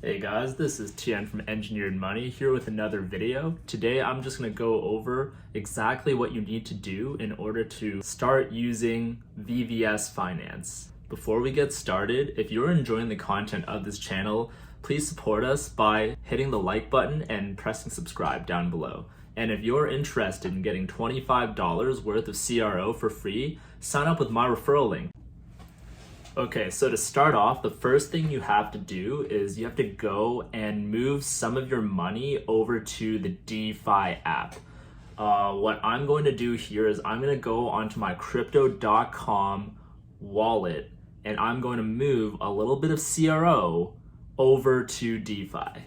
Hey guys, this is Tian from Engineered Money here with another video. Today I'm just going to go over exactly what you need to do in order to start using VVS Finance. Before we get started, if you're enjoying the content of this channel, please support us by hitting the like button and pressing subscribe down below. And if you're interested in getting $25 worth of CRO for free, sign up with my referral link. Okay, so to start off, the first thing you have to do is you have to go and move some of your money over to the DeFi app. What I'm going to do here is I'm going to go onto my crypto.com wallet and I'm going to move a little bit of CRO over to DeFi.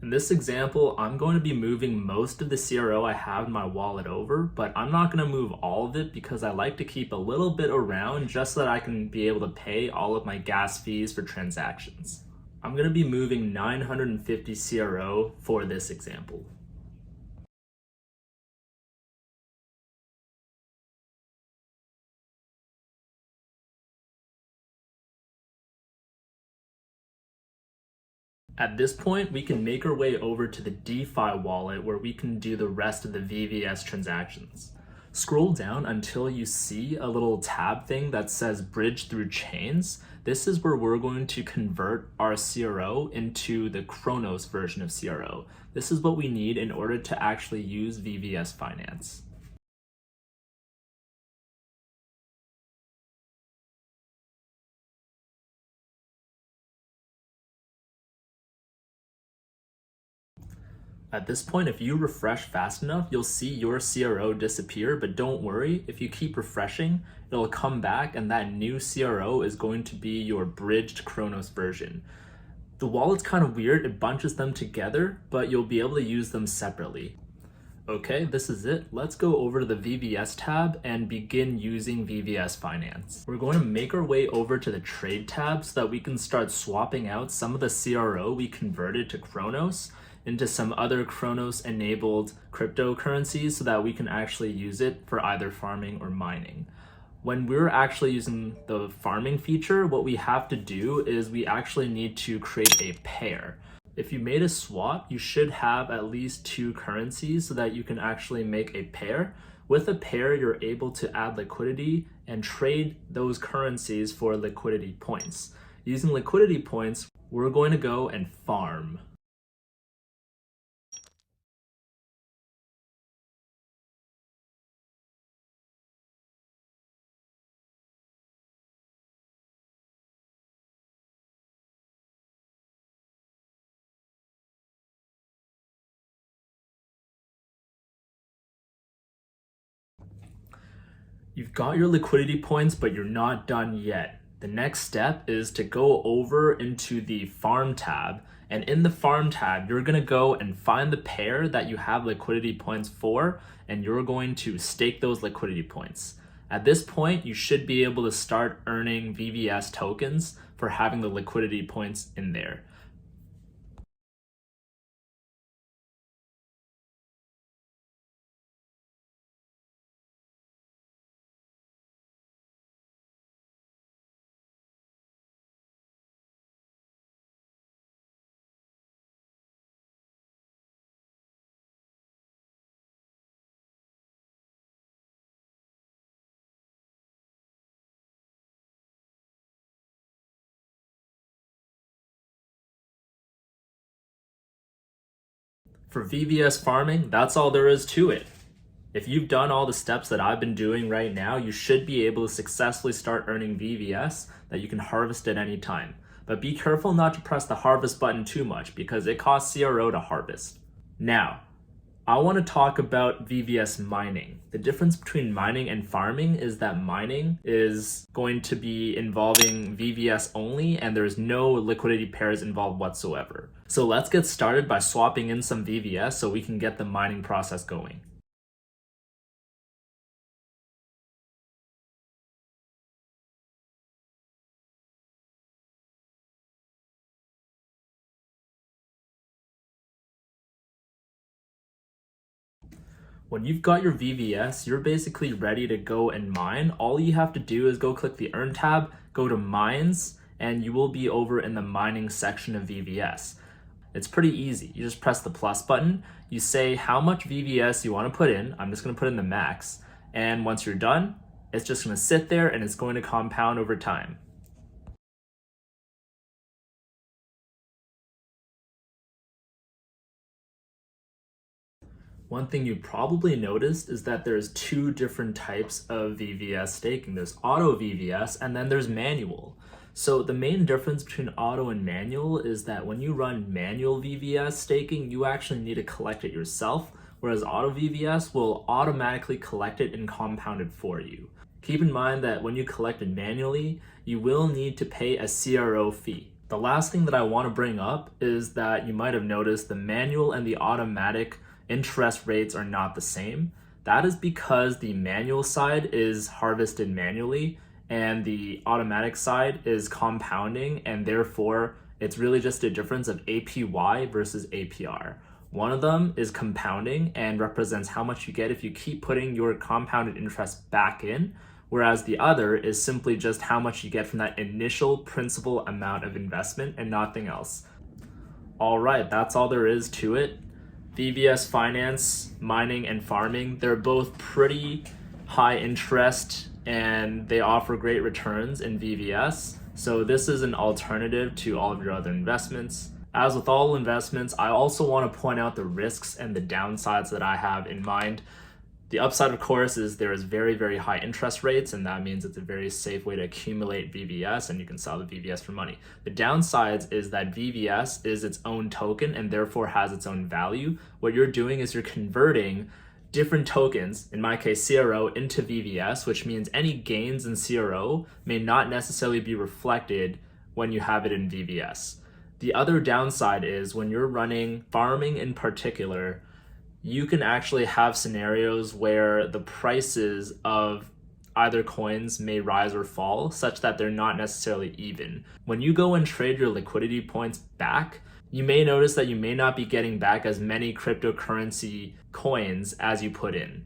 In this example, I'm going to be moving most of the CRO I have in my wallet over, but I'm not going to move all of it because I like to keep a little bit around just so that I can be able to pay all of my gas fees for transactions. I'm going to be moving 950 CRO for this example. At this point, we can make our way over to the DeFi wallet where we can do the rest of the VVS transactions. Scroll down until you see a little tab thing that says Bridge Through Chains. This is where we're going to convert our CRO into the Chronos version of CRO. This is what we need in order to actually use VVS Finance. At this point, if you refresh fast enough, you'll see your CRO disappear, but don't worry, if you keep refreshing, it'll come back and that new CRO is going to be your bridged Chronos version. The wallet's kind of weird, it bunches them together, but you'll be able to use them separately. Okay, this is it. Let's go over to the VVS tab and begin using VVS Finance. We're going to make our way over to the Trade tab so that we can start swapping out some of the CRO we converted to Chronos into some other Chronos-enabled cryptocurrencies so that we can actually use it for either farming or mining. When we're actually using the farming feature, what we have to do is we actually need to create a pair. If you made a swap, you should have at least two currencies so that you can actually make a pair. With a pair, you're able to add liquidity and trade those currencies for liquidity points. Using liquidity points, we're going to go and farm. You've got your liquidity points, but you're not done yet. The next step is to go over into the farm tab, and in the farm tab, you're gonna go and find the pair that you have liquidity points for, and you're going to stake those liquidity points. At this point, you should be able to start earning VVS tokens for having the liquidity points in there. For VVS farming, that's all there is to it. If you've done all the steps that I've been doing right now, you should be able to successfully start earning VVS that you can harvest at any time. But be careful not to press the harvest button too much because it costs CRO to harvest. Now, I want to talk about VVS mining. The difference between mining and farming is that mining is going to be involving VVS only and there's no liquidity pairs involved whatsoever. So let's get started by swapping in some VVS so we can get the mining process going. When you've got your VVS, you're basically ready to go and mine. All you have to do is go click the Earn tab, go to Mines, and you will be over in the mining section of VVS. It's pretty easy. You just press the plus button, you say how much VVS you want to put in. I'm just going to put in the max. And once you're done, it's just going to sit there and it's going to compound over time. One thing you probably noticed is that there's two different types of VVS staking. There's auto VVS and then there's manual. So the main difference between auto and manual is that when you run manual VVS staking, you actually need to collect it yourself, whereas auto VVS will automatically collect it and compound it for you. Keep in mind that when you collect it manually, you will need to pay a CRO fee. The last thing that I want to bring up is that you might have noticed the manual and the automatic interest rates are not the same. That is because the manual side is harvested manually and the automatic side is compounding, and therefore it's really just a difference of APY versus APR. One of them is compounding and represents how much you get if you keep putting your compounded interest back in, whereas the other is simply just how much you get from that initial principal amount of investment and nothing else. All right, that's all there is to it. VVS Finance, mining and farming, they're both pretty high interest and they offer great returns in VVS. So this is an alternative to all of your other investments. As with all investments, I also want to point out the risks and the downsides that I have in mind. The upside, of course, is there is very, very high interest rates, and that means it's a very safe way to accumulate VVS, and you can sell the VVS for money. The downsides is that VVS is its own token and therefore has its own value. What you're doing is you're converting different tokens, in my case CRO, into VVS, which means any gains in CRO may not necessarily be reflected when you have it in VVS. The other downside is when you're running farming in particular, you can actually have scenarios where the prices of either coins may rise or fall such that they're not necessarily even. When you go and trade your liquidity points back, you may notice that you may not be getting back as many cryptocurrency coins as you put in.